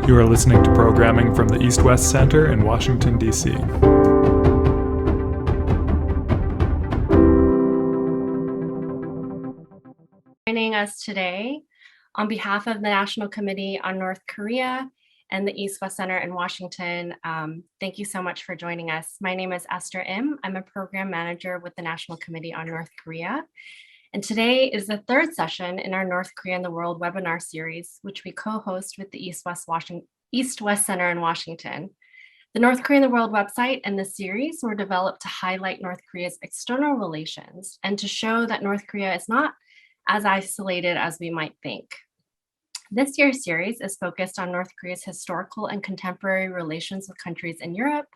You are listening to programming from the East-West Center in Washington, D.C. Joining us today on behalf of the National Committee on North Korea and the East-West Center in Washington. Thank you so much for joining us. My name is Esther Im. I'm a program manager with the National Committee on North Korea. And today is the third session in our North Korea and the World webinar series, which we co-host with the East-West Center in Washington. The North Korea and the World website and the series were developed to highlight North Korea's external relations and to show that North Korea is not as isolated as we might think. This year's series is focused on North Korea's historical and contemporary relations with countries in Europe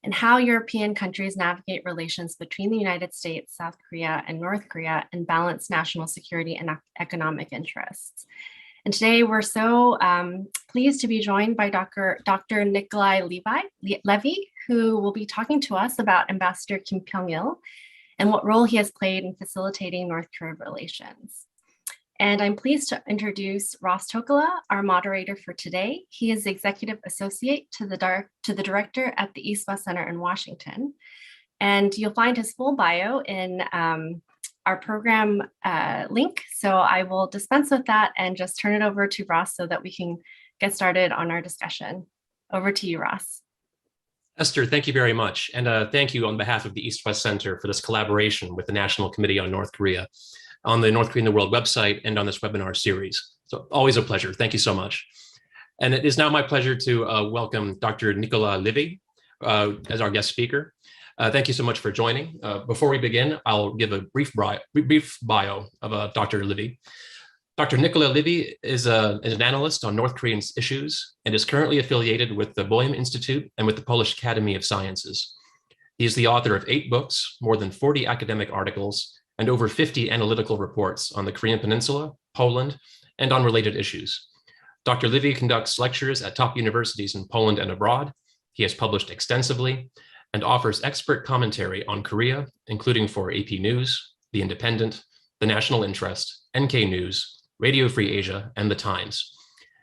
and how European countries navigate relations between the United States, South Korea, and North Korea and balance national security and economic interests. And today we're so pleased to be joined by Dr. Nicolas Levi, who will be talking to us about Ambassador Kim Pyong-il and what role he has played in facilitating North Korea relations. And I'm pleased to introduce Ross Tokola, our moderator for today. He is the Executive Associate to the Director at the East-West Center in Washington. And you'll find his full bio in our program link. So I will dispense with that and just turn it over to Ross so that we can get started on our discussion. Over to you, Ross. Esther, thank you very much. And thank you on behalf of the East-West Center for this collaboration with the National Committee on North Korea on the North Korea and the World website and on this webinar series. So always a pleasure. Thank you so much. And it is now my pleasure to welcome Dr. Nicolas Levi as our guest speaker. Thank you so much for joining. Before we begin, I'll give a brief bio of Dr. Olivi. Dr. Nicolas Levi is an analyst on North Korean issues and is currently affiliated with the Boehm Institute and with the Polish Academy of Sciences. He is the author of 8 books, more than 40 academic articles, and over 50 analytical reports on the Korean Peninsula, Poland, and on related issues. Dr. Levi conducts lectures at top universities in Poland and abroad. He has published extensively and offers expert commentary on Korea, including for AP News, The Independent, The National Interest, NK News, Radio Free Asia, and The Times.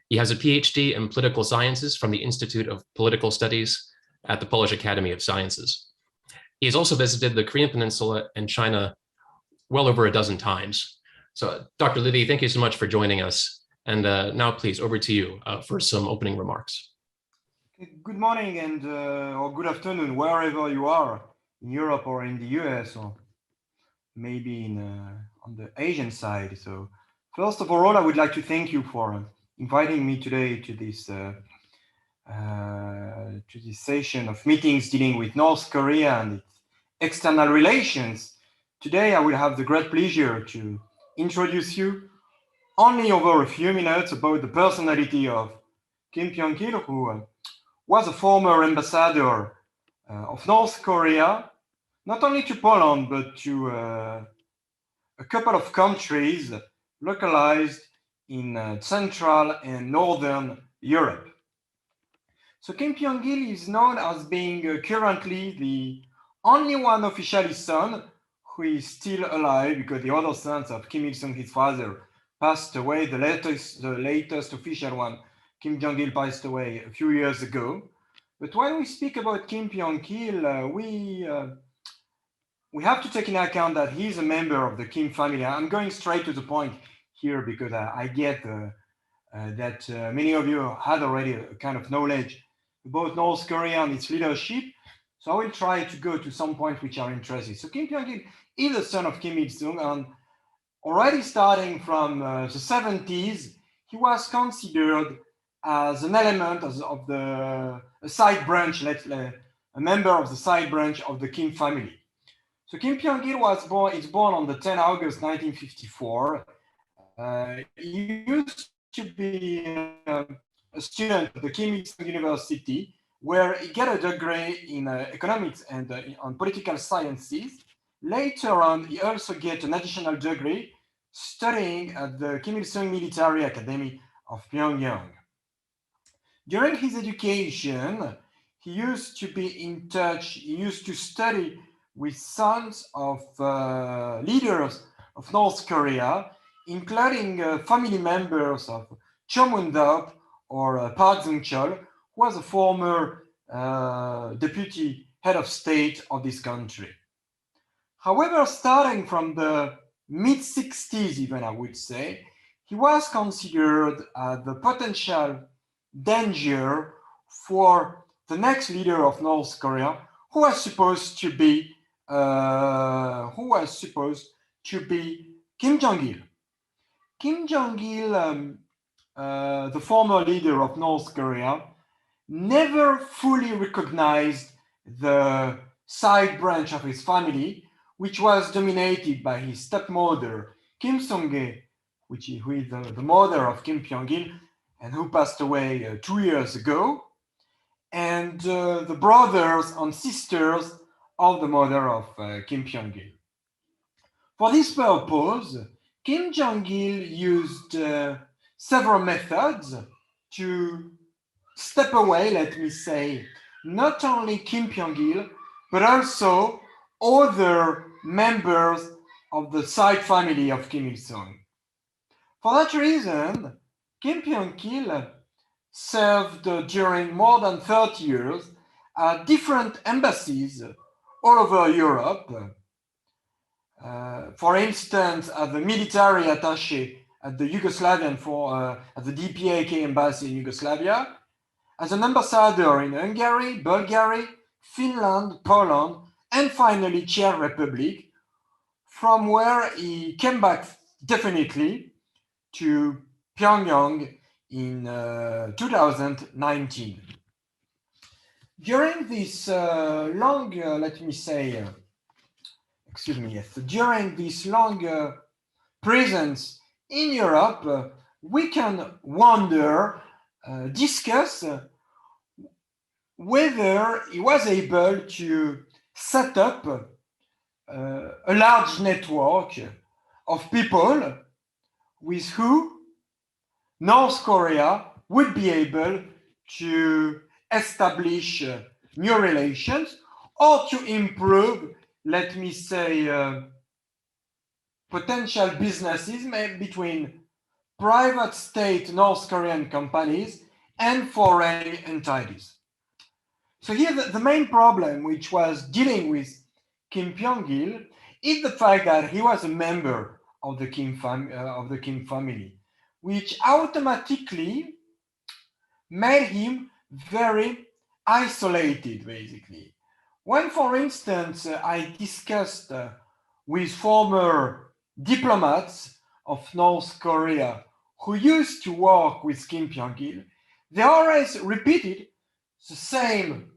He has a PhD in political sciences from the Institute of Political Studies at the Polish Academy of Sciences. He has also visited the Korean Peninsula and China well over a dozen times. So Dr. Levi, thank you so much for joining us. And now please, over to you for some opening remarks. Good morning and or good afternoon, wherever you are, in Europe or in the US, or maybe on the Asian side. So first of all, I would like to thank you for inviting me today to this session of meetings dealing with North Korea and its external relations. Today, I will have the great pleasure to introduce you only over a few minutes about the personality of Kim Pyong-il, who was a former ambassador of North Korea, not only to Poland, but to a couple of countries localized in Central and Northern Europe. So Kim Pyong-il is known as being currently the only one officially son who is still alive, because the other sons of Kim Il-sung, his father, passed away. The latest official one, Kim Jong-il, passed away a few years ago. But when we speak about Kim Pyong-il, we have to take into account that he's a member of the Kim family. I'm going straight to the point here because I get that many of you had already a kind of knowledge about North Korea and its leadership. So I will try to go to some points which are interesting. So Kim Pyong-il is the son of Kim Il-sung, and already starting from the 70s, he was considered as an element of a side branch, a member of the side branch of the Kim family. So Kim Pyong-il is born on the 10 August 1954. He used to be a student at the Kim Il-sung University, where he got a degree in economics and on political sciences. Later on, he also get an additional degree studying at the Kim Il-sung Military Academy of Pyongyang. During his education, he used to be in touch, he used to study with sons of leaders of North Korea, including family members of Cho Mun-dok or Park Jung-chul, who was a former deputy head of state of this country. However, starting from the mid-60s, even I would say, he was considered the potential danger for the next leader of North Korea, who was supposed to be Kim Jong-il. Kim Jong-il, the former leader of North Korea, never fully recognized the side branch of his family, which was dominated by his stepmother, Kim Song-il, who is the mother of Kim Pyong-il, and who passed away 2 years ago, and the brothers and sisters of the mother of Kim Pyong-il. For this purpose, Kim Jong-il used several methods to step away, let me say, not only Kim Pyong-il, but also other members of the side family of Kim Il-sung. For that reason, Kim Pyong-il served during more than 30 years at different embassies all over Europe. For instance, as the military attaché at the at the DPRK embassy in Yugoslavia, as an ambassador in Hungary, Bulgaria, Finland, Poland, and finally Czech Republic, from where he came back definitely to Pyongyang in 2019. During this during this long presence in Europe, we can wonder, discuss whether he was able to set up a large network of people with who North Korea would be able to establish new relations or to improve, let me say, potential businesses between private state North Korean companies and foreign entities. So here the main problem which was dealing with Kim Pyong-il is the fact that he was a member of the Kim family, which automatically made him very isolated, basically. When, for instance, I discussed with former diplomats of North Korea who used to work with Kim Pyong-il, they always repeated the same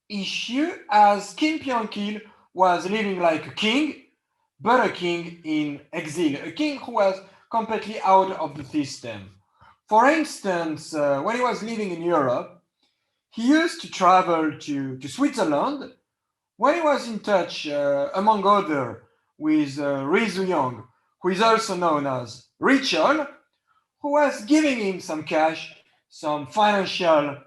issue, as Kim Pyong-il was living like a king, but a king in exile, a king who was completely out of the system. For instance, when he was living in Europe, he used to travel to Switzerland when he was in touch, among others, with Ri Zu-yong, who is also known as Richel, who was giving him some cash, some financial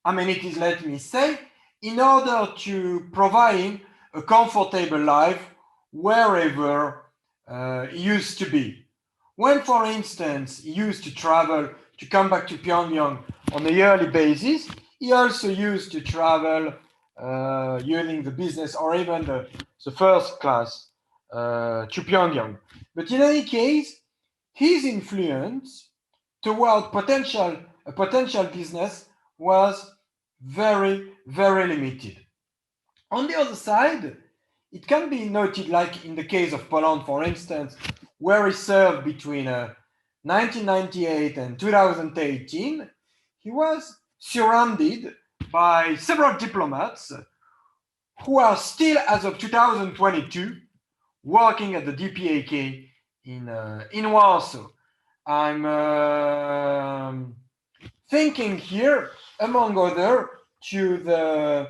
amenities, let me say, in order to provide him a comfortable life wherever he used to be. When, for instance, he used to travel to come back to Pyongyang on a yearly basis, he also used to travel using the business or even the first class to Pyongyang. But in any case, his influence toward potential business was very, very limited. On the other side, it can be noted, like in the case of Poland, for instance, where he served between 1998 and 2018, he was surrounded by several diplomats who are still, as of 2022, working at the DPRK in Warsaw. I'm thinking here, among others, to the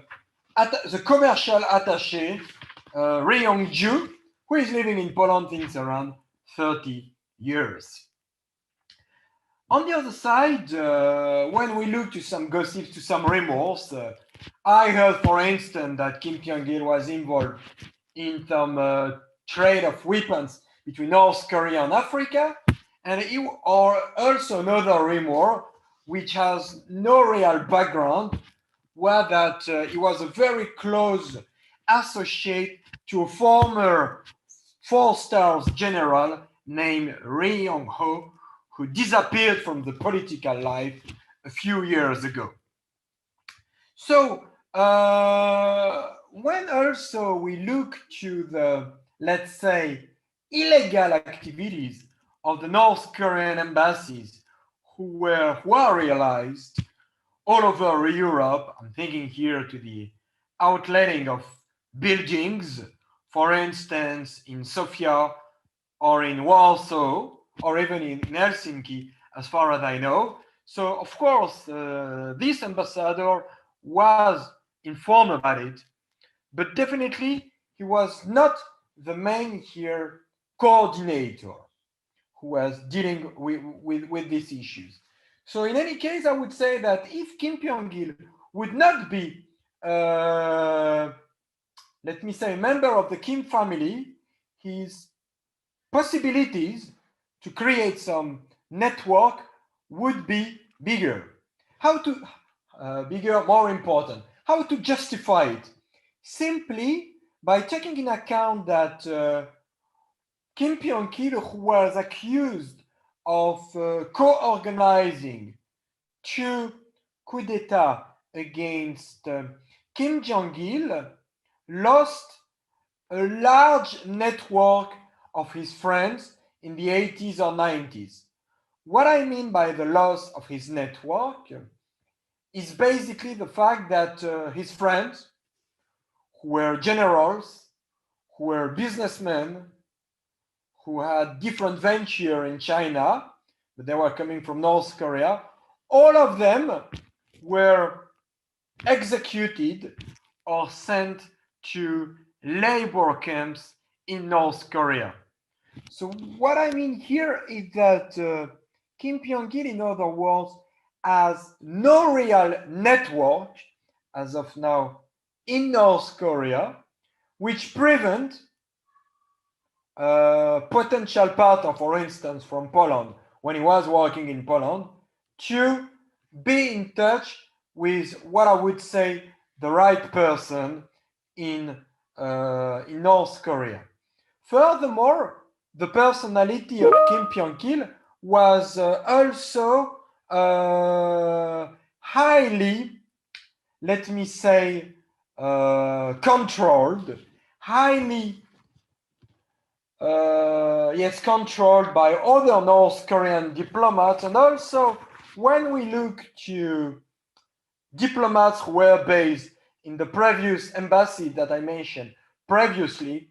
commercial attaché Ri Yong-ju, who is living in Poland since around 30 years. On the other side, when we look to some gossips, to some rumors, I heard, for instance, that Kim Pyong-il was involved in some trade of weapons between North Korea and Africa. And or also another rumor, which has no real background, was that he was a very close associate to a former 4-star general named Ri Yong-ho, who disappeared from the political life a few years ago. So when also we look to the, let's say, illegal activities of the North Korean embassies who are realized all over Europe, I'm thinking here to the outletting of buildings, for instance, in Sofia or in Warsaw, or even in Helsinki, as far as I know. So, of course, this ambassador was informed about it, but definitely he was not the main here coordinator who was dealing with these issues. So in any case, I would say that if Kim Pyong-il would not be, let me say, a member of the Kim family, his possibilities to create some network would be bigger. How to, bigger, more important, how to justify it? Simply by taking in account that Kim Pyong-il, who was accused of co-organizing 2 coups d'etat against Kim Jong-il, lost a large network of his friends in the 80s or 90s. What I mean by the loss of his network is basically the fact that his friends, who were generals, who were businessmen, who had different venture in China, but they were coming from North Korea, all of them were executed or sent to labor camps in North Korea. So what I mean here is that Kim Pyong-il, in other words, has no real network as of now in North Korea, which prevent a potential partner, for instance, from Poland, when he was working in Poland, to be in touch with what I would say the right person in North Korea. Furthermore, the personality of Kim Pyong-il was also highly, let me say, controlled, highly controlled by other North Korean diplomats. And also, when we look to diplomats who were based in the previous embassy that I mentioned previously,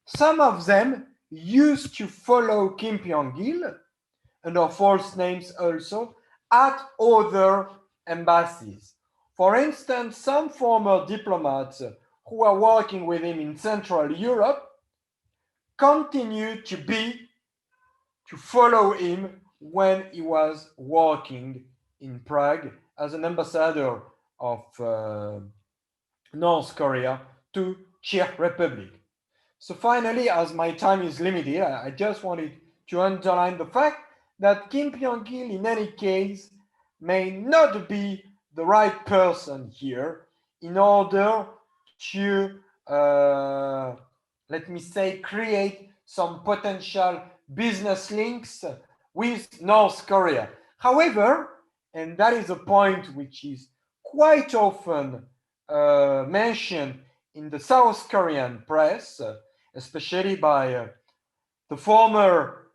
some of them used to follow Kim Pyong-il under false names also at other embassies. For instance, some former diplomats who are working with him in Central Europe continue to follow him when he was working in Prague as an ambassador of North Korea to Czech Republic. So finally, as my time is limited, I just wanted to underline the fact that Kim Pyong-il, in any case, may not be the right person here in order to, let me say, create some potential business links with North Korea. However, and that is a point which is quite often mentioned in the South Korean press, especially by the former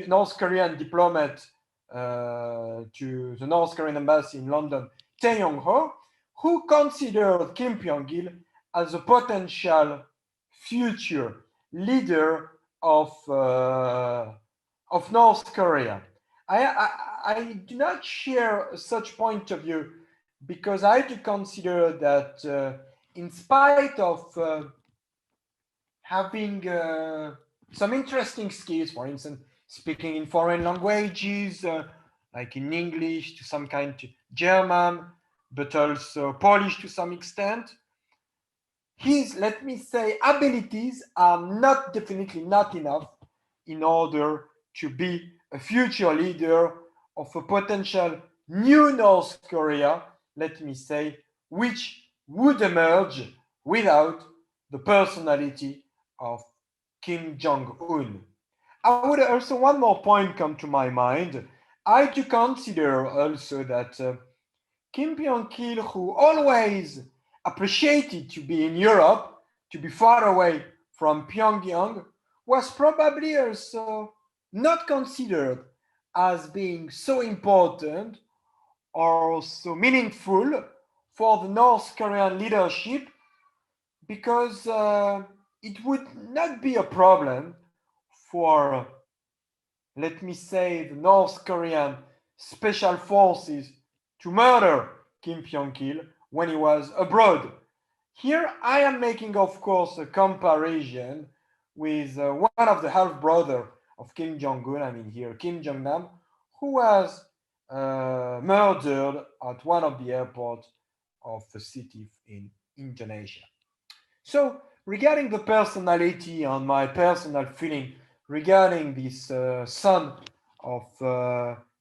North Korean diplomat to the North Korean embassy in London, Tae Yong-ho, who considered Kim Pyong-il as a potential future leader of North Korea. I do not share such point of view because I do consider that in spite of having some interesting skills, for instance, speaking in foreign languages, like in English to some kind of German, but also Polish to some extent, his, let me say, abilities are definitely not enough in order to be a future leader of a potential new North Korea, let me say, which would emerge without the personality of Kim Jong Un. I would also, one more point come to my mind. I do consider also that Kim Pyong-il, who always appreciated to be in Europe, to be far away from Pyongyang, was probably also not considered as being so important or so meaningful for the North Korean leadership, because it would not be a problem for, let me say, the North Korean special forces to murder Kim Pyong-il when he was abroad. Here I am making, of course, a comparison with one of the half-brother of Kim Jong-un, I mean here, Kim Jong-nam, who was murdered at one of the airports of the city in Indonesia. So regarding the personality and my personal feeling regarding this son of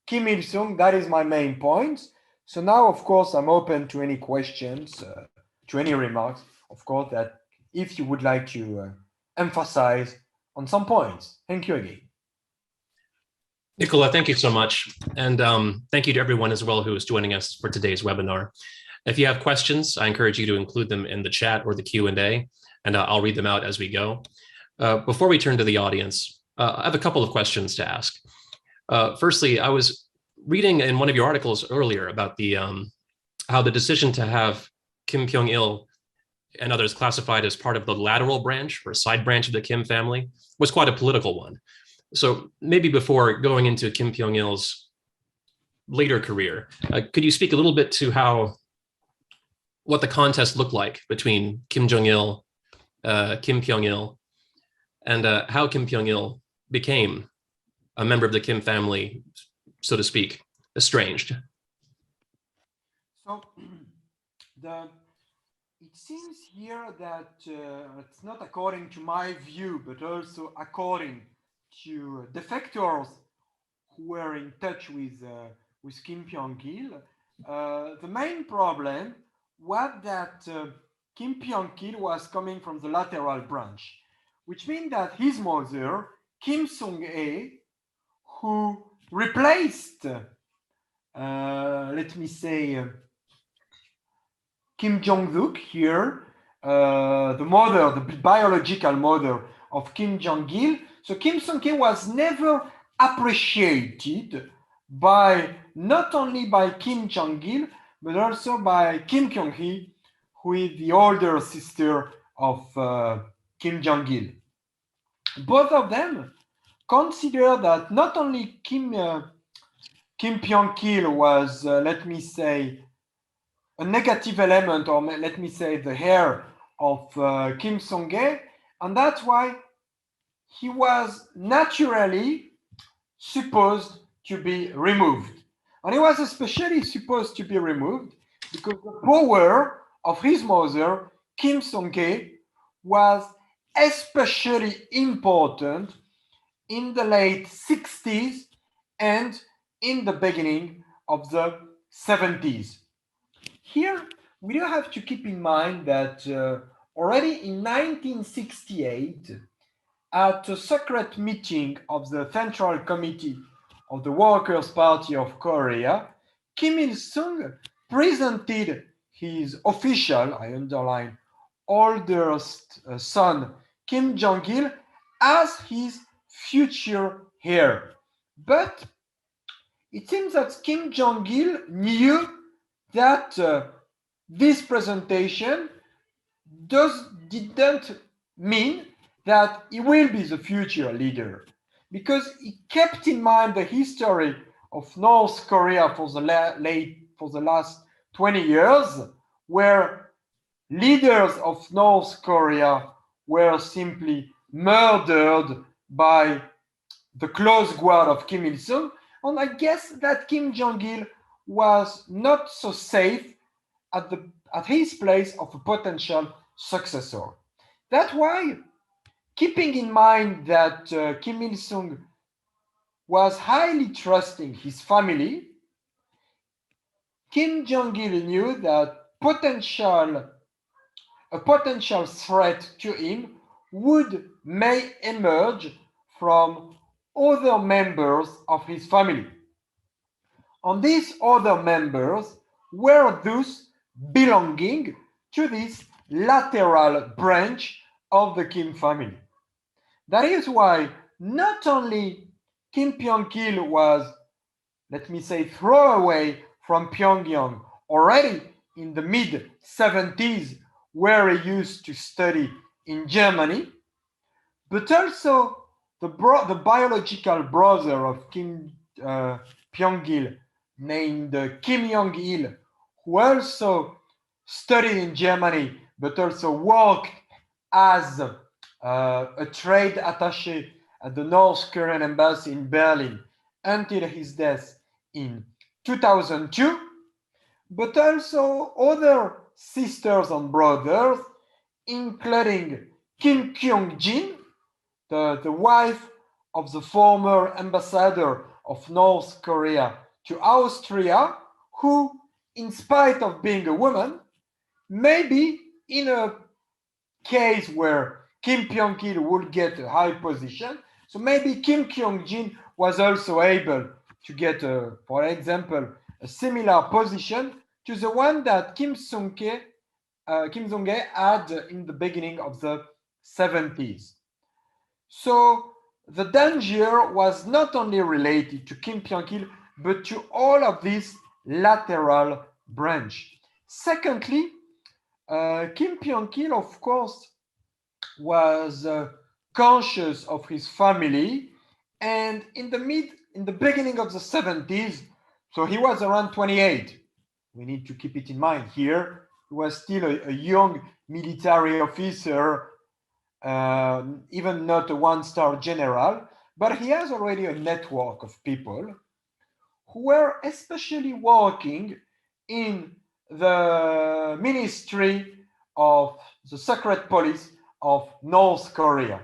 Kim Il-sung, that is my main point. So now, of course, I'm open to any questions, to any remarks, of course, that if you would like to emphasize on some points. Thank you again. Nicola, thank you so much. And thank you to everyone as well who is joining us for today's webinar. If you have questions, I encourage you to include them in the chat or the Q&A, and I'll read them out as we go. Before we turn to the audience, I have a couple of questions to ask. Firstly, I was reading in one of your articles earlier about the how the decision to have Kim Pyong-il and others classified as part of the lateral branch or side branch of the Kim family was quite a political one. So maybe before going into Kim Pyong-il's later career, could you speak a little bit to what the contest looked like between Kim Jong-il, Kim Pyong-il, and how Kim Pyong-il became a member of the Kim family, so to speak, estranged? So it seems here that it's not according to my view, but also according to defectors who were in touch with Kim Pyong-il. The main problem was that Kim Pyong-il was coming from the lateral branch, which means that his mother, Kim Sung-ae, who replaced, let me say, Kim Jong-duk here, the mother, the biological mother of Kim Jong-il. So Kim Sung-ae was never appreciated by, not only by Kim Jong-il, but also by Kim Kyung-hee, who is the older sister of Kim Jong-il. Both of them consider that not only Kim Pyong-il was, let me say, a negative element, or let me say the heir of Kim Sung-ae, and that's why he was naturally supposed to be removed. And he was especially supposed to be removed because the power of his mother, Kim Sung-ae, was especially important in the late 60s and in the beginning of the 70s. Here, we do have to keep in mind that already in 1968, at a secret meeting of the Central Committee of the Workers' Party of Korea, Kim Il-sung presented his official, I underline, oldest son, Kim Jong-il, as his future heir. But it seems that Kim Jong-il knew that this presentation didn't mean that he will be the future leader, because he kept in mind the history of North Korea for the last 20 years, where leaders of North Korea were simply murdered by the close guard of Kim Il-sung. And I guess that Kim Jong-il was not so safe at his place of a potential successor. That's why keeping in mind that Kim Il-sung was highly trusting his family, Kim Jong-il knew that a potential threat to him may emerge from other members of his family. And these other members were thus belonging to this lateral branch of the Kim family. That is why not only Kim Pyong-il was, let me say, thrown away from Pyongyang already in the mid-70s, where he used to study in Germany, but also the biological brother of Kim Pyong-il, named Kim Jong-il, who also studied in Germany, but also worked as a trade attaché at the North Korean embassy in Berlin until his death in 2002, but also other sisters and brothers, including Kim Kyung-jin, the wife of the former ambassador of North Korea to Austria, who, in spite of being a woman, maybe in a case where Kim Pyong-il would get a high position, so maybe Kim Kyung-jin was also able to get, for example, a similar position to the one that Kim Jong-il had in the beginning of the 70s. So the danger was not only related to Kim Pyong-il, but to all of this lateral branch. Secondly, Kim Pyong-il, of course, was conscious of his family, and in the beginning of the 70s, so he was around 28. We need to keep it in mind here. He was still a young military officer, even not a one-star general, but he has already a network of people who were especially working in the Ministry of the Secret Police of North Korea.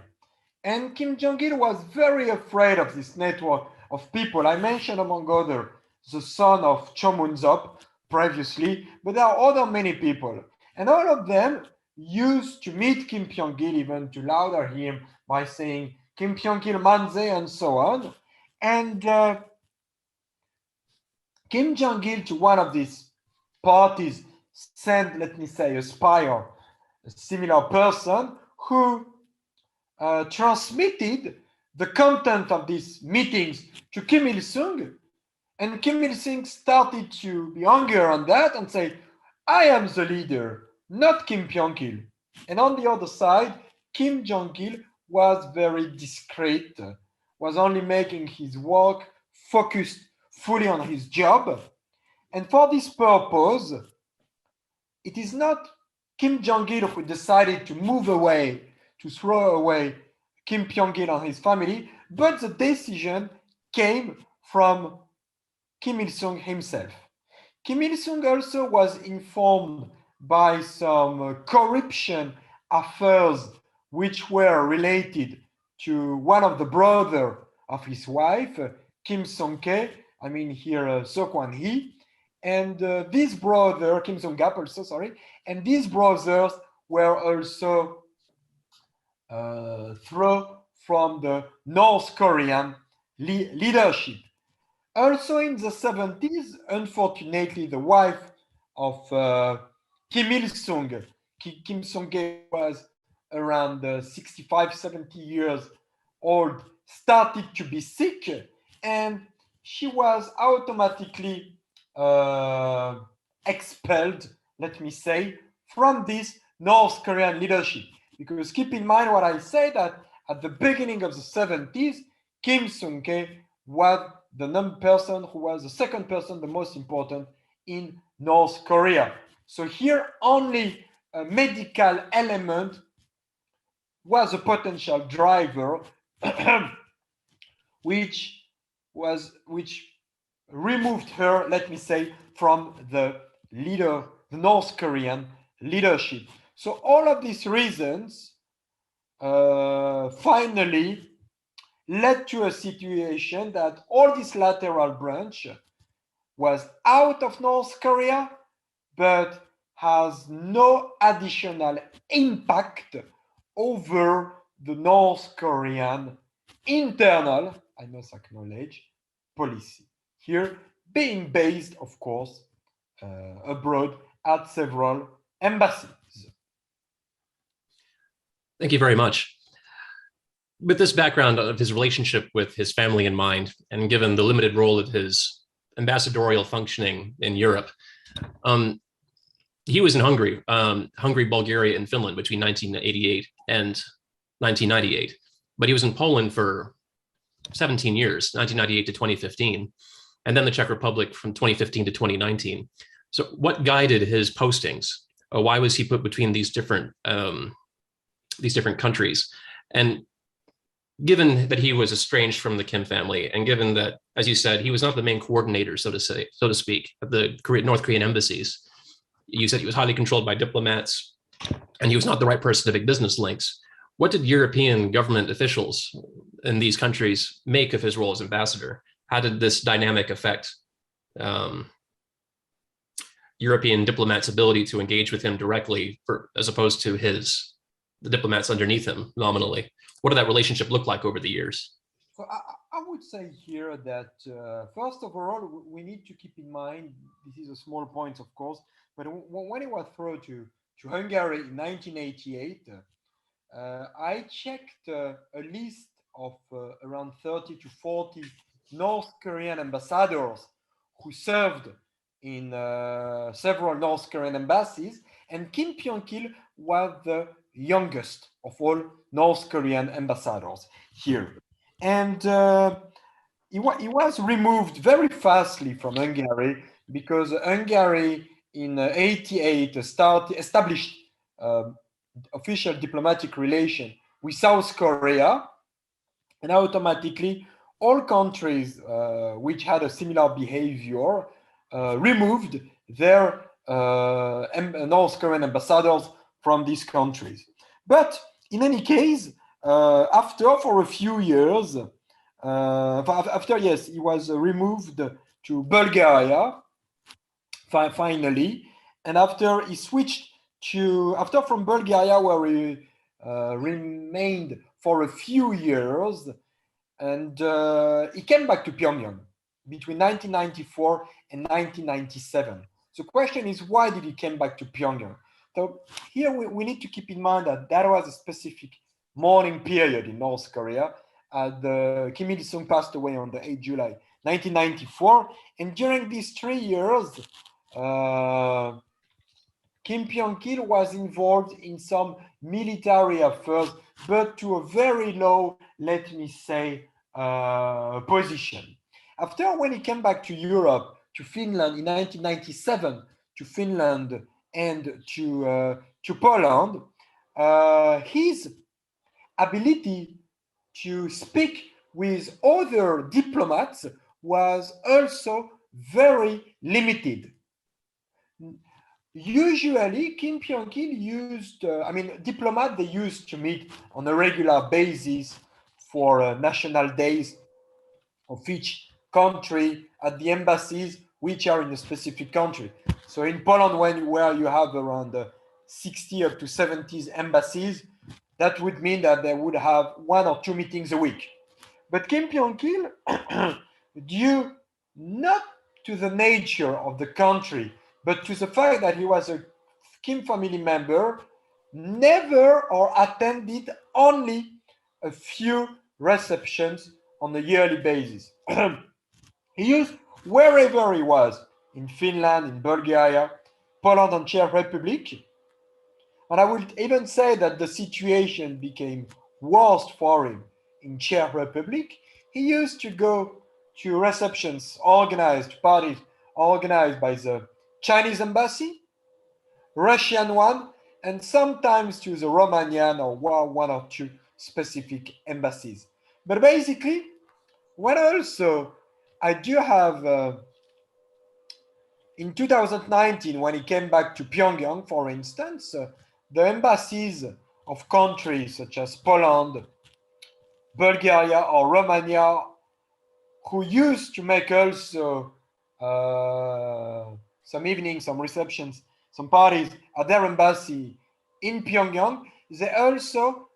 And Kim Jong-il was very afraid of this network of people. I mentioned, among others, the son of Cho Mun-sop previously, but there are other many people. And all of them used to meet Kim Pyong-il, even to louder him by saying, Kim Pyong-il manze, and so on. And Kim Jong-il, to one of these parties, sent, let me say, a spy or a similar person who transmitted the content of these meetings to Kim Il-sung, and Kim Il-sung started to be angry on that and say, I am the leader, not Kim Pyong-il. And on the other side, Kim Jong-il was very discreet, was only making his work, focused fully on his job. And for this purpose, it is not Kim Jong-il who decided to move away, to throw away Kim Pyong-il and his family, but the decision came from Kim Il-sung himself. Kim Il-sung also was informed by some corruption affairs which were related to one of the brothers of his wife, Kim Song-ke, I mean here So Kwan-hee, and this brother, Kim Song-gap also, sorry, and these brothers were also thrown from the North Korean leadership. Also in the 70s, unfortunately, the wife of Kim Il-sung, Kim Song-ke, was around 65, 70 years old, started to be sick, and she was automatically expelled, let me say, from this North Korean leadership. Because keep in mind what I said, that at the beginning of the 70s, Kim Song-ke was who was the second person, the most important in North Korea. So here only a medical element was a potential driver which removed her, let me say, from the North Korean leadership. So all of these reasons finally led to a situation that all this lateral branch was out of North Korea, but has no additional impact over the North Korean internal, I must acknowledge, policy. Here being based, of course, abroad at several embassies. Thank you very much. With this background of his relationship with his family in mind, and given the limited role of his ambassadorial functioning in Europe, he was in Hungary, Bulgaria, and Finland between 1988 and 1998. But he was in Poland for 17 years, 1998 to 2015, and then the Czech Republic from 2015 to 2019. So what guided his postings? Why was he put between these different countries? And given that he was estranged from the Kim family, and given that, as you said, he was not the main coordinator, so to speak, of the North Korean embassies, you said he was highly controlled by diplomats, and he was not the right person to make business links. What did European government officials in these countries make of his role as ambassador? How did this dynamic affect European diplomats' ability to engage with him directly, as opposed to the diplomats underneath him nominally? What did that relationship look like over the years? So I would say here that first of all, we need to keep in mind, this is a small point, of course, but when he was thrown to Hungary in 1988, I checked a list of around 30 to 40 North Korean ambassadors who served in several North Korean embassies, and Kim Pyong-il was the youngest of all North Korean ambassadors here. And he was removed very fastly from Hungary, because Hungary in 88 established official diplomatic relation with South Korea, and automatically all countries which had a similar behavior removed their North Korean ambassadors from these countries. But in any case, for a few years, he was removed to Bulgaria finally, and after he switched from Bulgaria, where he remained for a few years, and he came back to Pyongyang between 1994 and 1997. So the question is, why did he come back to Pyongyang? So here we need to keep in mind that was a specific mourning period in North Korea. Kim Il-sung passed away on the 8th July 1994, and during these 3 years, Kim Pyong-il was involved in some military affairs, but to a very low, let me say, position. After, when he came back to Europe, to Finland in 1997, to Finland and to Poland, his ability to speak with other diplomats was also very limited. Usually, Kim Pyong-il used, diplomats, they used to meet on a regular basis for national days of each country at the embassies which are in a specific country. So in Poland, where you have around 60 up to 70 embassies, that would mean that they would have 1 or 2 meetings a week. But Kim Pyong-il, due not to the nature of the country, but to the fact that he was a Kim family member, never or attended only a few receptions on a yearly basis. He used, wherever he was, in Finland, in Bulgaria, Poland, and Czech Republic. And I would even say that the situation became worse for him in Czech Republic. He used to go to receptions parties organized by the Chinese embassy, Russian one, and sometimes to the Romanian or 1 or 2 specific embassies. But basically, when also I do have, in 2019, when he came back to Pyongyang, for instance, the embassies of countries such as Poland, Bulgaria, or Romania, who used to make also some evenings, some receptions, some parties at their embassy in Pyongyang, they also,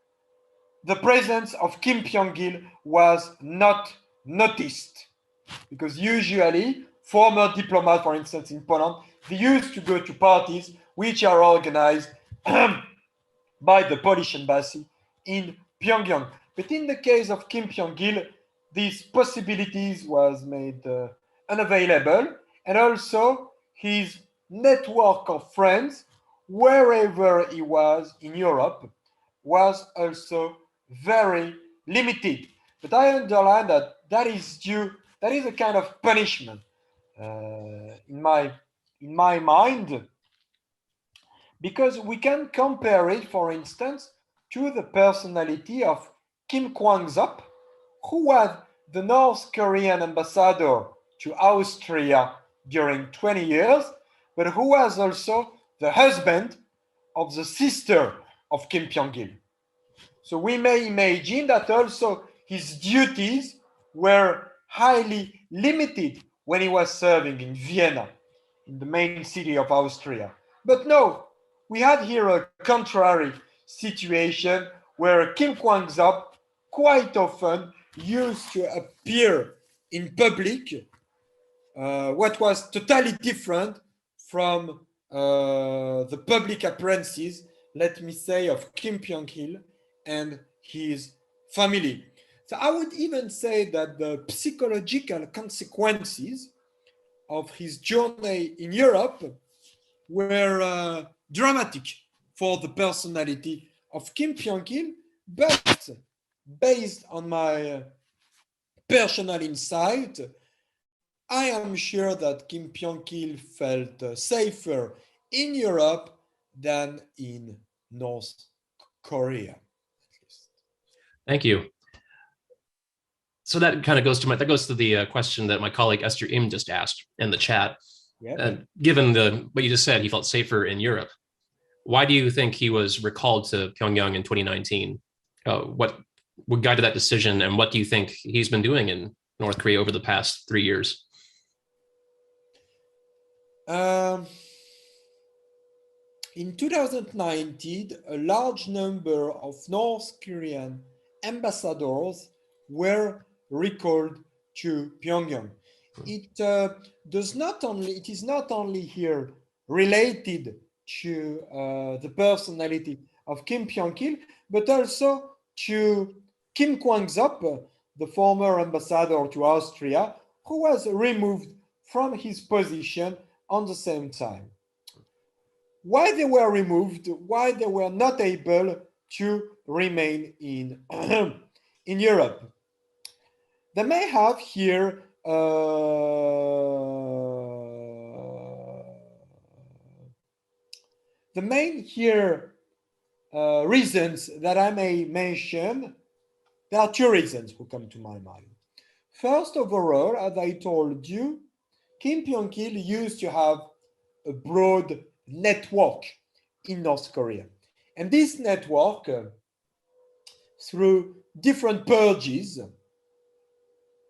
the presence of Kim Pyong-il was not noticed, because usually former diplomats, for instance, in Poland, they used to go to parties which are organized by the Polish embassy in Pyongyang. But in the case of Kim Pyong-il, these possibilities was made unavailable, and also his network of friends, wherever he was in Europe, was also very limited. But I underline that that is a kind of punishment in my mind, because we can compare it, for instance, to the personality of Kim Kwang-sop, who was the North Korean ambassador to Austria during 20 years, but who was also the husband of the sister of Kim Pyong-il. So we may imagine that also his duties were highly limited when he was serving in Vienna, in the main city of Austria. But no, we had here a contrary situation where Kim Kwang-sop quite often used to appear in public, what was totally different from the public appearances, let me say, of Kim Pyong-il and his family. So I would even say that the psychological consequences of his journey in Europe were dramatic for the personality of Kim Pyong-il, but based on my personal insight, I am sure that Kim Pyong-il felt safer in Europe than in North Korea. Thank you. So that kind of goes to the question that my colleague Esther Im just asked in the chat. Yeah. Given what you just said, he felt safer in Europe. Why do you think he was recalled to Pyongyang in 2019? What guided that decision, and what do you think he's been doing in North Korea over the past 3 years? In 2019, a large number of North Korean ambassadors were recalled to Pyongyang. It is not only here related to the personality of Kim Pyong-il, but also to Kim Kwang-sop, the former ambassador to Austria, who was removed from his position on the same time. Why they were removed, why they were not able to remain in, in Europe. They may have here the main here reasons that I may mention. There are two reasons who come to my mind. First of all, as I told you, Kim Pyong-il used to have a broad network in North Korea. And this network, through different purges,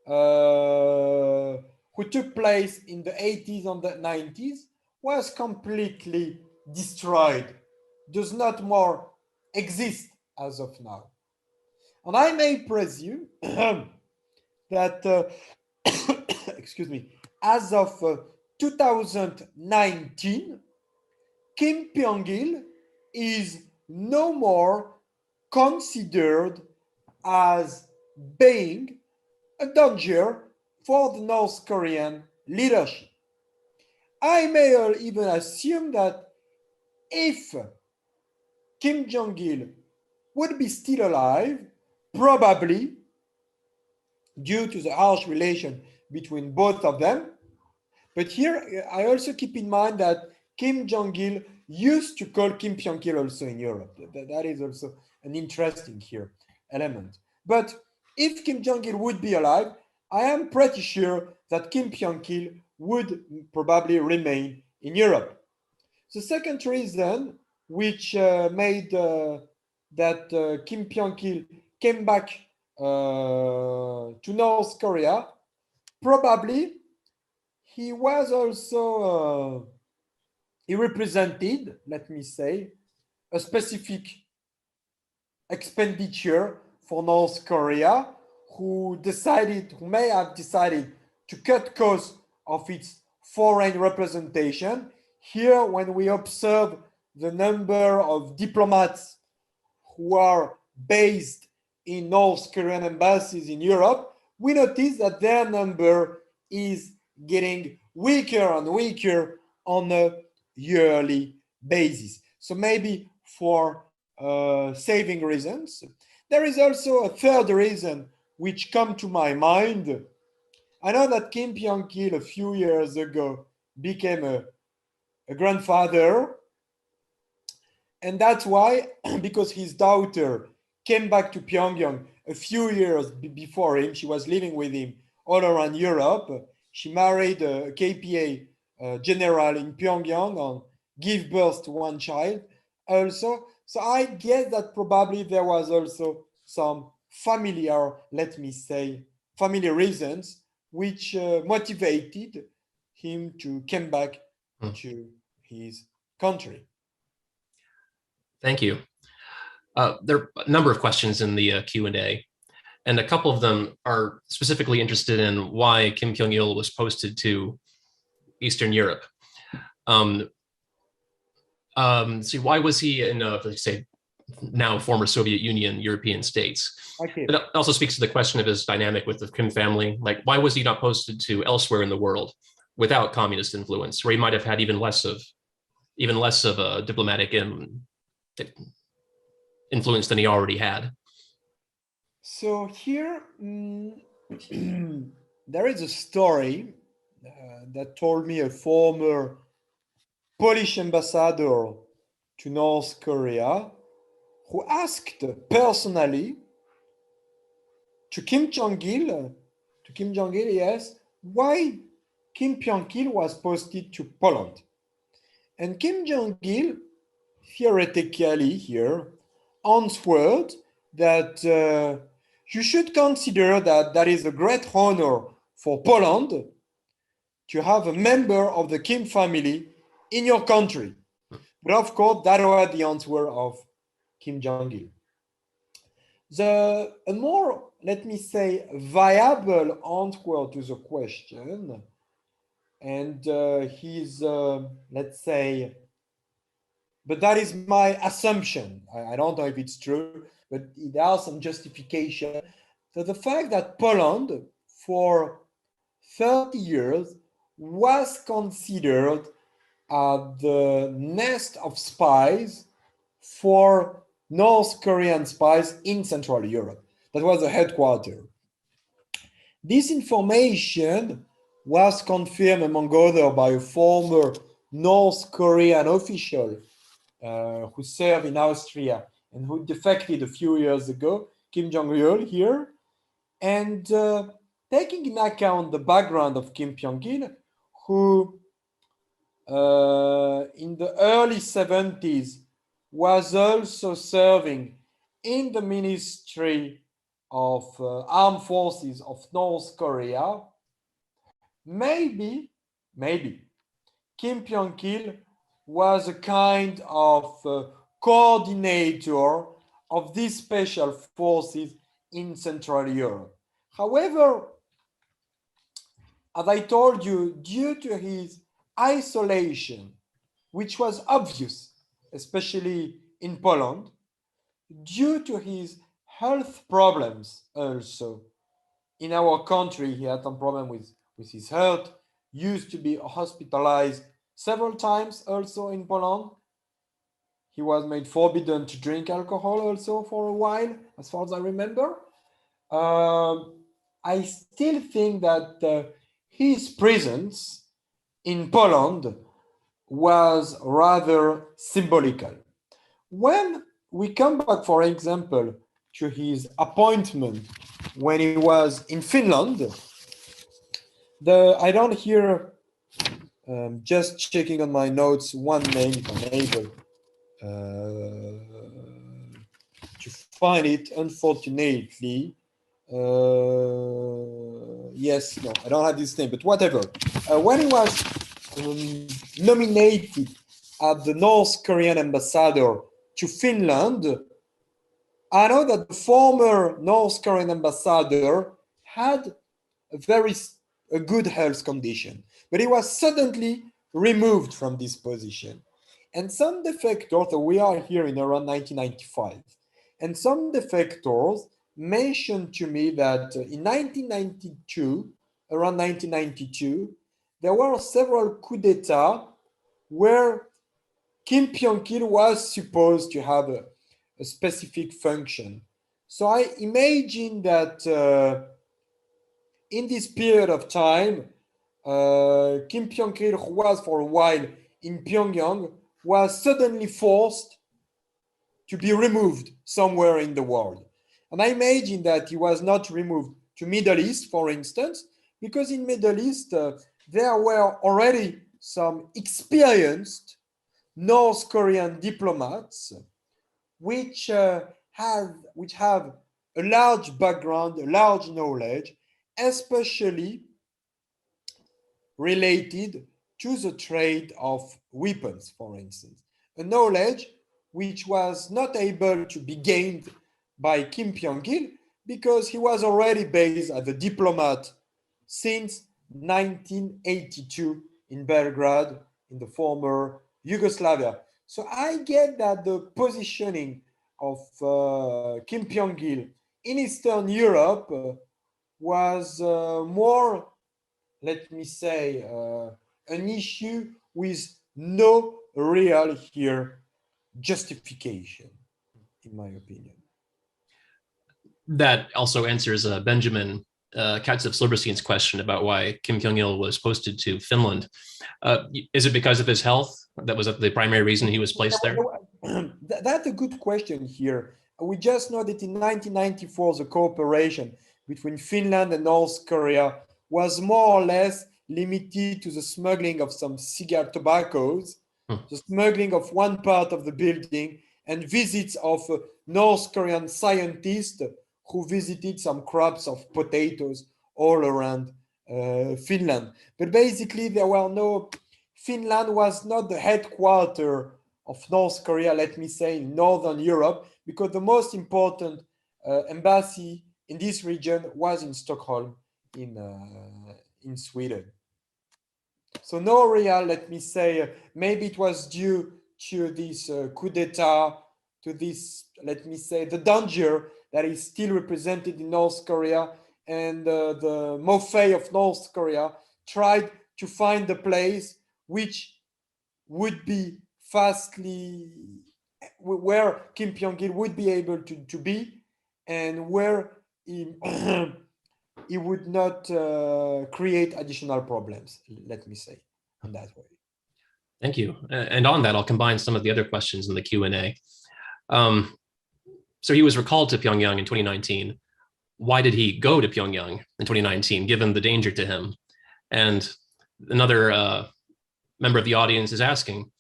who took place in the 80s and the 90s, was completely destroyed, does not more exist as of now. And I may presume that, excuse me, as of 2019, Kim Pyong-il is no more considered as being a danger for the North Korean leadership. I may even assume that if Kim Jong-il would be still alive, probably due to the harsh relation between both of them. But here, I also keep in mind that Kim Jong-il used to call Kim Pyong-il also in Europe. That is also an interesting here element. But if Kim Jong-il would be alive, I am pretty sure that Kim Pyong-il would probably remain in Europe. The second reason which made that Kim Pyong-il came back to North Korea, probably he was also, he represented, let me say, a specific expenditure for North Korea, who may have decided to cut costs of its foreign representation. Here, when we observe the number of diplomats who are based in North Korean embassies in Europe, we notice that their number is getting weaker and weaker on a yearly basis. So maybe for saving reasons. There is also a third reason which come to my mind. I know that Kim Pyong-il a few years ago became a grandfather, and that's why, because his daughter came back to Pyongyang a few years before him, she was living with him all around Europe. She married a KPA general in Pyongyang and gave birth to one child also. So I guess that probably there was also some familiar, let me say, family reasons which motivated him to come back to his country. Thank you. There are a number of questions in the Q&A, and a couple of them are specifically interested in why Kim Pyong-il was posted to Eastern Europe. So why was he in, let's say, now former Soviet Union, European states? Okay. It also speaks to the question of his dynamic with the Kim family. Like, why was he not posted to elsewhere in the world without communist influence, where he might have had even less of a diplomatic influence than he already had? So here, there is a story that told me a former Polish ambassador to North Korea who asked personally to Kim Jong-il, yes, why Kim Pyong-il was posted to Poland. And Kim Jong-il theoretically here answered that you should consider that that is a great honor for Poland to have a member of the Kim family in your country. But of course, that was the answer of Kim Jong-il. A more, let me say, viable answer to the question, and he's, let's say, but that is my assumption. I don't know if it's true, but there are some justification. So the fact that Poland, for 30 years, was considered the nest of spies for North Korean spies in Central Europe. That was the headquarters. This information was confirmed, among others, by a former North Korean official who served in Austria and who defected a few years ago, Kim Jong-il here. And taking into account the background of Kim Pyong-il, who in the early 70s was also serving in the Ministry of Armed Forces of North Korea, maybe Kim Pyong-il was a kind of coordinator of these special forces in Central Europe. However, as I told you, due to his isolation, which was obvious, especially in Poland, due to his health problems also. In our country, he had some problem with his health, used to be hospitalized several times also in Poland. He was made forbidden to drink alcohol also for a while, as far as I remember. I still think that his presence in Poland was rather symbolical. When we come back, for example, to his appointment when he was in Finland, I don't hear, just checking on my notes, one name if I'm able. find it, unfortunately. Yes, no, I don't have this name, but whatever. When he was nominated as the North Korean ambassador to Finland, I know that the former North Korean ambassador had a good health condition, but he was suddenly removed from this position. And some defectors, so we are here in around 1995, and some defectors mentioned to me that in 1992, around 1992, there were several coups d'etat where Kim Pyong-il was supposed to have a specific function. So I imagine that in this period of time, Kim Pyong-il, who was for a while in Pyongyang, was suddenly forced to be removed somewhere in the world. And I imagine that he was not removed to Middle East, for instance, because in Middle East, there were already some experienced North Korean diplomats which have a large background, a large knowledge, especially related to the trade of weapons, for instance. A knowledge which was not able to be gained by Kim Pyong-il because he was already based as a diplomat since 1982 in Belgrade, in the former Yugoslavia. So I get that the positioning of Kim Pyong-il in Eastern Europe was more, let me say, an issue with no real here justification, in my opinion. That also answers Benjamin Katzef-Slibberstein's question about why Kim Jong-il was posted to Finland. Is it because of his health? That was the primary reason he was placed there? That's a good question here. We just know that in 1994, the cooperation between Finland and North Korea was more or less limited to the smuggling of some cigar tobaccos, the smuggling of one part of the building, and visits of North Korean scientists who visited some crops of potatoes all around Finland. But basically, Finland was not the headquarters of North Korea, let me say, in Northern Europe, because the most important embassy in this region was in Stockholm, in Sweden. So no real, let me say, maybe it was due to this coup d'etat, to this, let me say, the danger that is still represented in North Korea, and the Mofei of North Korea tried to find a place which would be where Kim Pyong-il would be able to be, and where he would not create additional problems, let me say, in that way. Thank you. And on that, I'll combine some of the other questions in the Q&A. So he was recalled to Pyongyang in 2019. Why did he go to Pyongyang in 2019, given the danger to him? And another member of the audience is asking,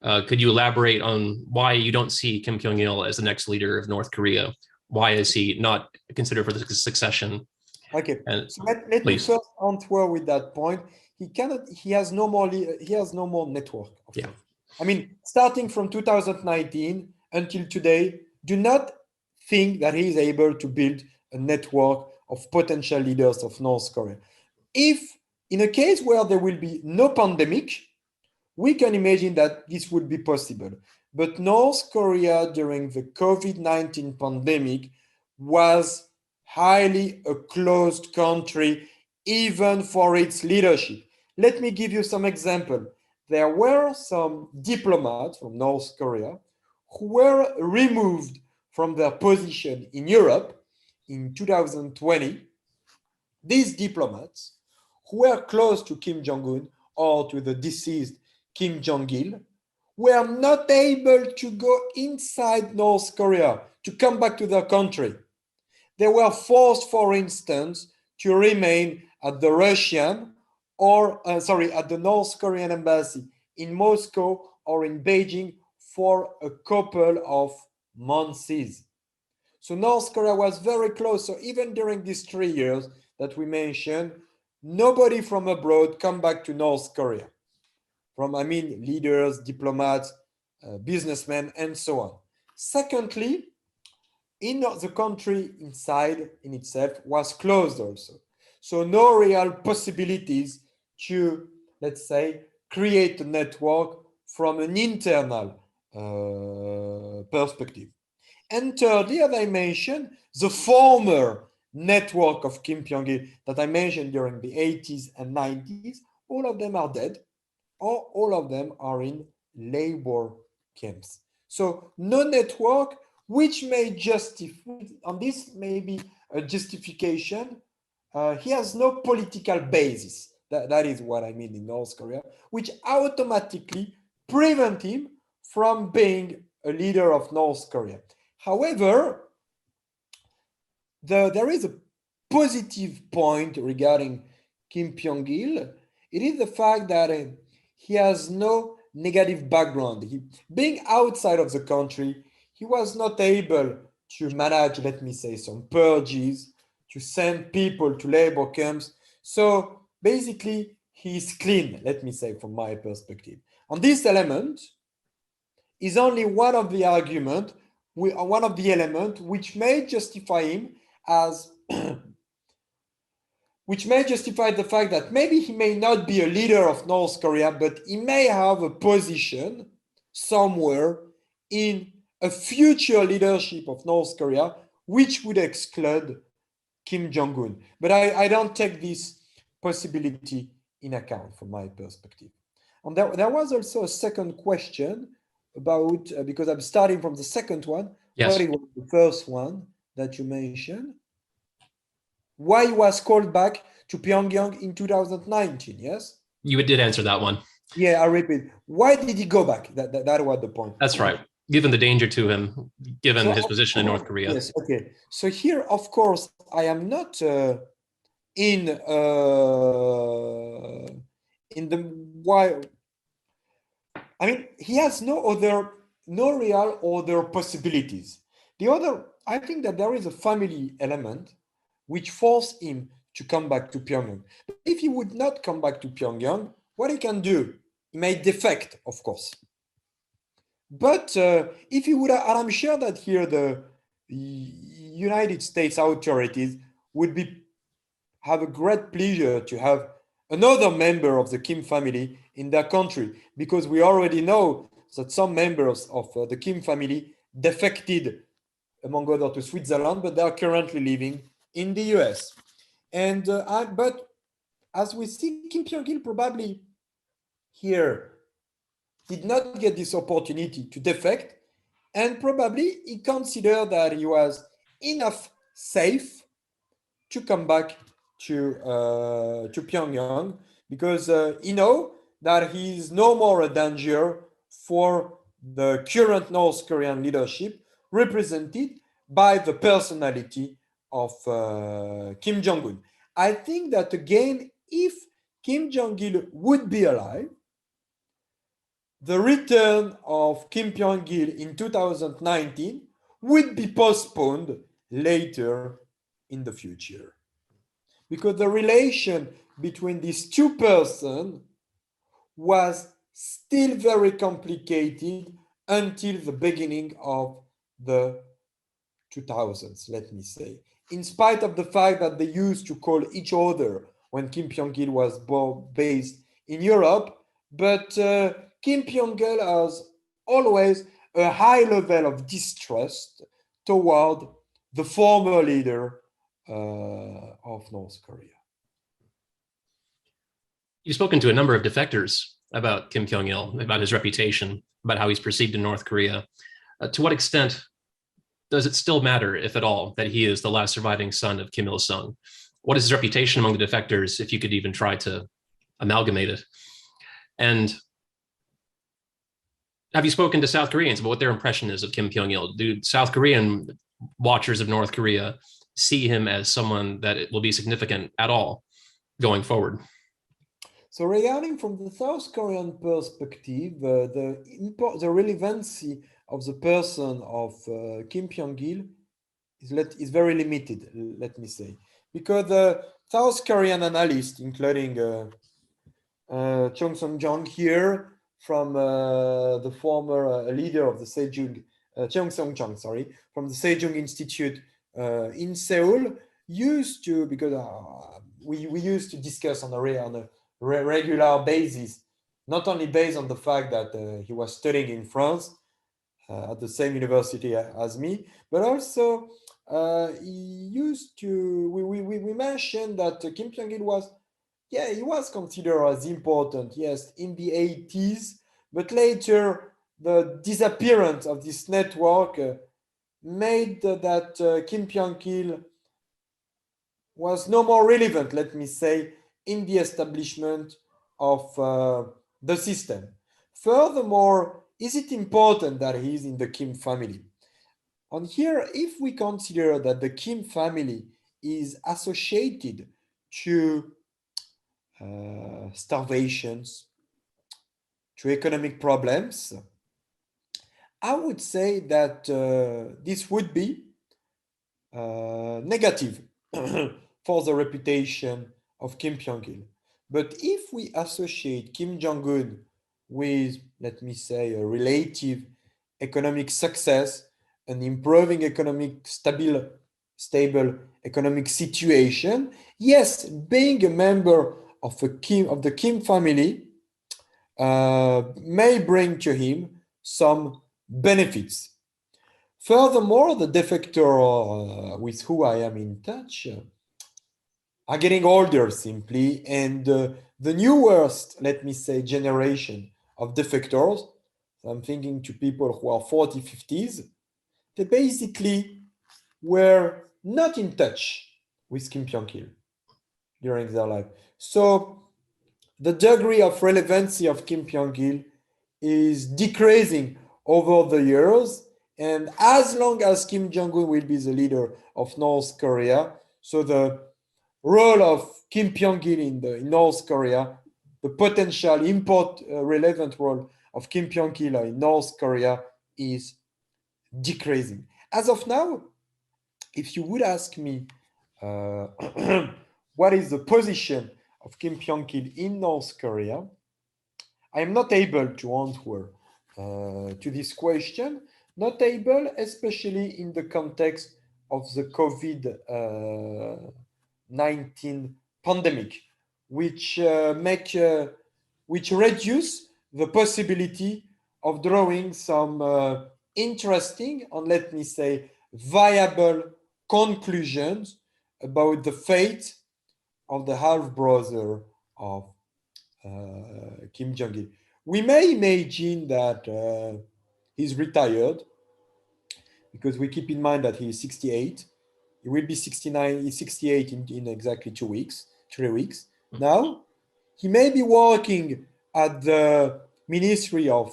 could you elaborate on why you don't see Kim Jong-il as the next leader of North Korea? Why is he not considered for the succession? Okay, and so let me first answer with that point. He has no more network. Yeah. I mean, starting from 2019 until today, do not think that he is able to build a network of potential leaders of North Korea. If in a case where there will be no pandemic, we can imagine that this would be possible. But North Korea during the COVID-19 pandemic was highly a closed country, even for its leadership. Let me give you some example. There were some diplomats from North Korea who were removed from their position in Europe in 2020. These diplomats who were close to Kim Jong Un or to the deceased Kim Jong-il were not able to go inside North Korea, to come back to their country. They were forced, for instance, to remain at the at the North Korean embassy in Moscow or in Beijing for a couple of months. So North Korea was very close. So even during these 3 years that we mentioned, nobody from abroad come back to North Korea. I mean, leaders, diplomats, businessmen, and so on. Secondly, in the country inside in itself was closed also. So no real possibilities to, let's say, create a network from an internal perspective. And thirdly, as I mentioned, the former network of Kim Pyong-il that I mentioned during the 80s and 90s, all of them are dead, or all of them are in labor camps. So no network, which may justify, on this may be a justification, he has no political basis. That is what I mean in North Korea, which automatically prevent him from being a leader of North Korea. However, there is a positive point regarding Kim Pyong-il. It is the fact that he has no negative background. Being outside of the country, he was not able to manage, let me say, some purges, to send people to labor camps. So basically, he's clean, let me say, from my perspective. On this element is only one of the arguments, one of the elements which may justify him as which may justify the fact that maybe he may not be a leader of North Korea, but he may have a position somewhere in a future leadership of North Korea, which would exclude Kim Jong Un. But I don't take this possibility in account from my perspective. And there was also a second question about, because I'm starting from the second one, yes. But it was the first one that you mentioned. Why he was called back to Pyongyang in 2019, yes? You did answer that one. Yeah, I repeat. Why did he go back? That was the point. That's right. Given the danger to him, given his position in North Korea. Yes, okay. So here, of course, I am not in the why. I mean, he has no real other possibilities. I think that there is a family element which forced him to come back to Pyongyang. But if he would not come back to Pyongyang, what he can do? He may defect, of course. But if he would, I'm sure that here the United States authorities would have a great pleasure to have another member of the Kim family in their country, because we already know that some members of the Kim family defected, among others, to Switzerland, but they are currently living in the US. And but as we see, Kim Pyong-il probably here did not get this opportunity to defect, and probably he considered that he was enough safe to come back to Pyongyang, because he knows that he is no more a danger for the current North Korean leadership, represented by the personality of Kim Jong Un. I think that again, if Kim Jong-il would be alive, the return of Kim Pyong-il in 2019 would be postponed later in the future. Because the relation between these two persons was still very complicated until the beginning of the 2000s, let me say. In spite of the fact that they used to call each other when Kim Pyong-il was based in Europe, but Kim Pyong-il has always a high level of distrust toward the former leader of North Korea. You've spoken to a number of defectors about Kim Pyong-il, about his reputation, about how he's perceived in North Korea. To what extent does it still matter, if at all, that he is the last surviving son of Kim Il-sung? What is his reputation among the defectors, if you could even try to amalgamate it? And have you spoken to South Koreans about what their impression is of Kim Pyong-il? Do South Korean watchers of North Korea see him as someone that it will be significant at all going forward? So regarding from the South Korean perspective, the relevancy of the person of Kim Pyong-il is very limited, let me say, because the South Korean analysts, including Chung Sung-jong here from the former leader of the Sejong, Chung Sung-jong, sorry, from the Sejong Institute in Seoul, used to, because we used to discuss on a regular basis, not only based on the fact that he was studying in France at the same university as me, but also he used to, we mentioned that Kim Pyong-il was, yeah, he was considered as important, yes, in the 80s, but later the disappearance of this network made that Kim Pyong-il was no more relevant, let me say, in the establishment of the system. Furthermore, is it important that he is in the Kim family? On here, if we consider that the Kim family is associated to starvations, to economic problems, I would say that this would be negative for the reputation of Kim Pyong-il. But if we associate Kim Jong Un with, let me say, a relative economic success, an improving economic stable economic situation, yes, being a member of the Kim family may bring to him some benefits. Furthermore, the defector with who I am in touch are getting older simply, and the newest, let me say, generation of defectors, I'm thinking to people who are 40, 50s, they basically were not in touch with Kim Pyong-il during their life. So the degree of relevancy of Kim Pyong-il is decreasing over the years. And as long as Kim Jong-un will be the leader of North Korea, so the role of Kim Pyong-il in North Korea, the potential relevant role of Kim Pyong-il in North Korea is decreasing. As of now, if you would ask me what is the position of Kim Pyong-il in North Korea, I am not able to answer to this question, not able, especially in the context of the COVID-19 pandemic, which reduce the possibility of drawing some interesting and, let me say, viable conclusions about the fate of the half-brother of Kim Jong-il. We may imagine that he's retired, because we keep in mind that he is 68. He will be 69, he's 68 in exactly 3 weeks. Now, he may be working at the Ministry of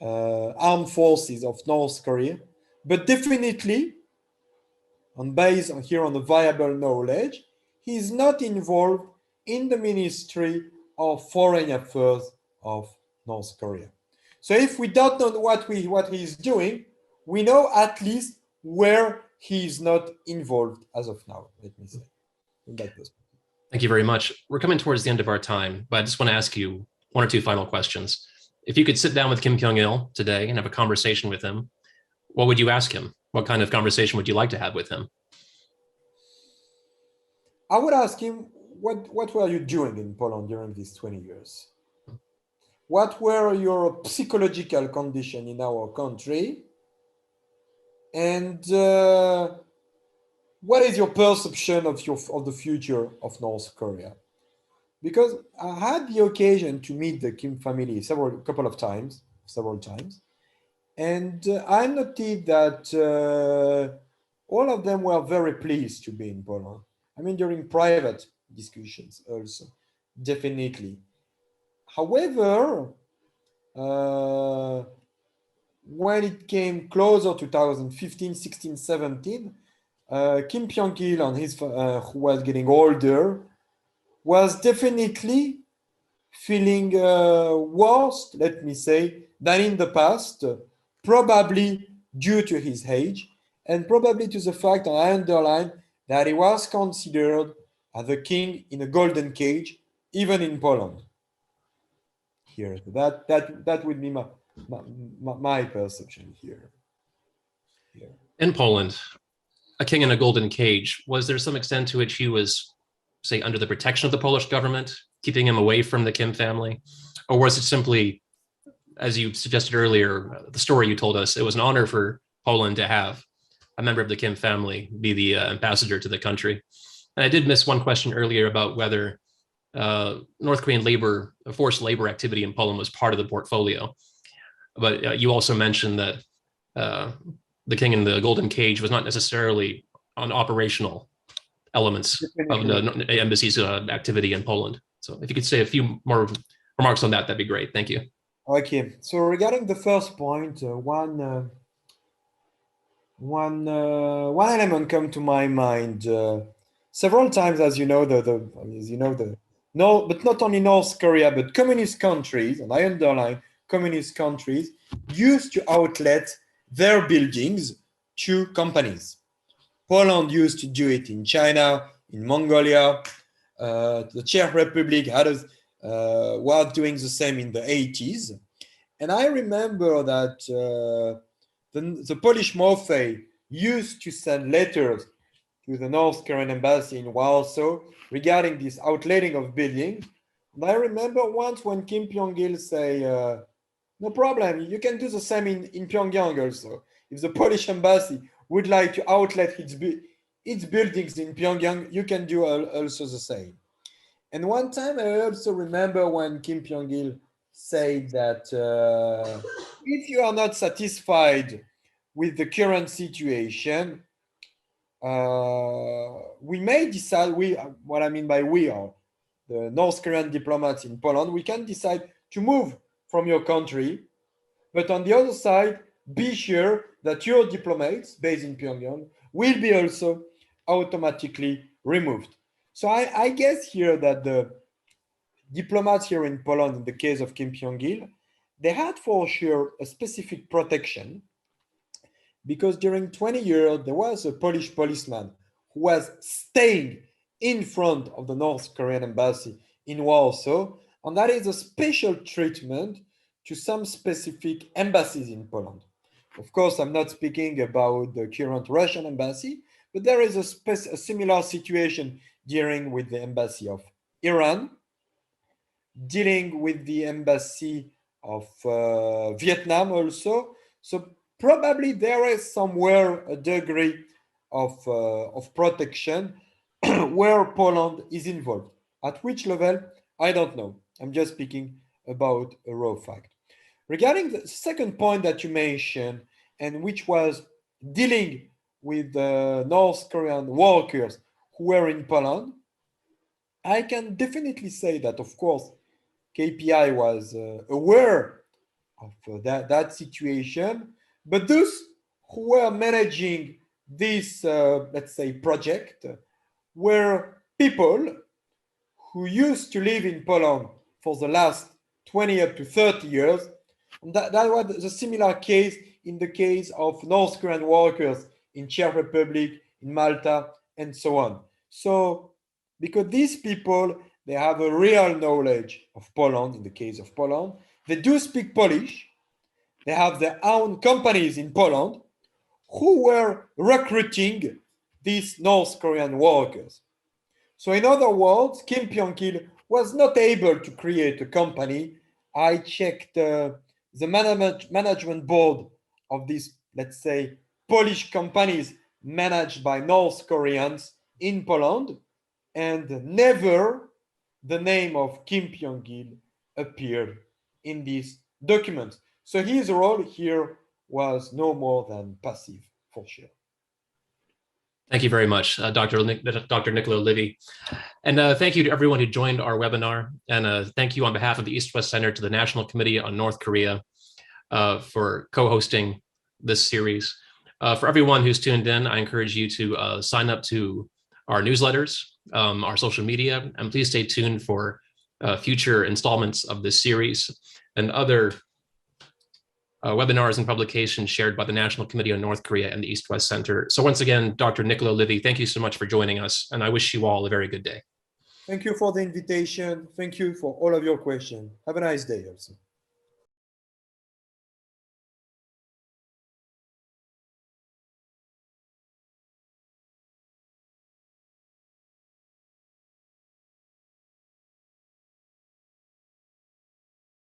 Armed Forces of North Korea, but definitely, and based on here on the viable knowledge, he is not involved in the Ministry of Foreign Affairs of North Korea. So if we don't know what he is doing, we know at least where he is not involved as of now, let me say. In that perspective. Thank you very much. We're coming towards the end of our time, but I just want to ask you 1 or 2 final questions. If you could sit down with Kim Pyong-il today and have a conversation with him, what would you ask him? What kind of conversation would you like to have with him? I would ask him, what were you doing in Poland during these 20 years? What were your psychological condition in our country? And what is your perception of the future of North Korea? Because I had the occasion to meet the Kim family several times, and I noted that all of them were very pleased to be in Poland. I mean, during private discussions also, definitely. However, when it came closer to 2015, 16, 17, Kim Pyong-il and his, who was getting older, was definitely feeling worse, let me say, than in the past, probably due to his age. and probably to the fact, and I underline, that he was considered as a king in a golden cage, even in Poland. Here, that would be my perception here. In Poland, a king in a golden cage, was there some extent to which he was, say, under the protection of the Polish government, keeping him away from the Kim family? Or was it simply, as you suggested earlier, the story you told us, it was an honor for Poland to have a member of the Kim family be the ambassador to the country? And I did miss one question earlier about whether North Korean forced labor activity in Poland was part of the portfolio. But you also mentioned that the king in the golden cage was not necessarily on operational elements of the embassy's activity in Poland. So if you could say a few more remarks on that, that'd be great. Thank you. Okay, so regarding the first point, one element come to my mind several times, as you know, no, but not only North Korea, but communist countries, and I underline communist countries, used to outlet their buildings to companies. Poland used to do it in China, in Mongolia. The Czech Republic was doing the same in the 80s. And I remember that the Polish MOFE used to send letters to the North Korean embassy in Warsaw regarding this outletting of buildings. And I remember once when Kim Pyong-il say, no problem, you can do the same in Pyongyang also. If the Polish embassy would like to outlet its buildings in Pyongyang, you can do also the same. And one time I also remember when Kim Pyong-il said that if you are not satisfied with the current situation, we may decide, what I mean by we are the North Korean diplomats in Poland, we can decide to move from your country, but on the other side, be sure that your diplomats based in Pyongyang will be also automatically removed. So I guess here that the diplomats here in Poland, in the case of Kim Pyong-il, they had for sure a specific protection, because during 20 years, there was a Polish policeman who was staying in front of the North Korean embassy in Warsaw, and that is a special treatment to some specific embassies in Poland. Of course, I'm not speaking about the current Russian embassy, but there is a similar situation dealing with the embassy of Iran, dealing with the embassy of Vietnam also. So probably there is somewhere a degree of protection where Poland is involved. At which level, I don't know. I'm just speaking about a raw fact. Regarding the second point that you mentioned, and which was dealing with the North Korean workers who were in Poland, I can definitely say that, of course, KPI was aware of that situation, but those who were managing this, let's say, project were people who used to live in Poland for the last 20 up to 30 years. And that was a similar case in the case of North Korean workers in Czech Republic, in Malta, and so on. So, because these people, they have a real knowledge of Poland, in the case of Poland, they do speak Polish, they have their own companies in Poland who were recruiting these North Korean workers. So in other words, Kim Pyong-il was not able to create a company. I checked the management board of these, let's say, Polish companies managed by North Koreans in Poland, and never the name of Kim Pyong-il appeared in these documents. So his role here was no more than passive, for sure. Thank you very much, Dr. Nicolas Levi. And thank you to everyone who joined our webinar. And thank you on behalf of the East-West Center to the National Committee on North Korea for co-hosting this series. For everyone who's tuned in, I encourage you to sign up to our newsletters, our social media, and please stay tuned for future installments of this series and other webinars and publications shared by the National Committee on North Korea and the East-West Center. So once again, Dr. Nicolas Levi, thank you so much for joining us, and I wish you all a very good day. Thank you for the invitation. Thank you for all of your questions. Have a nice day also.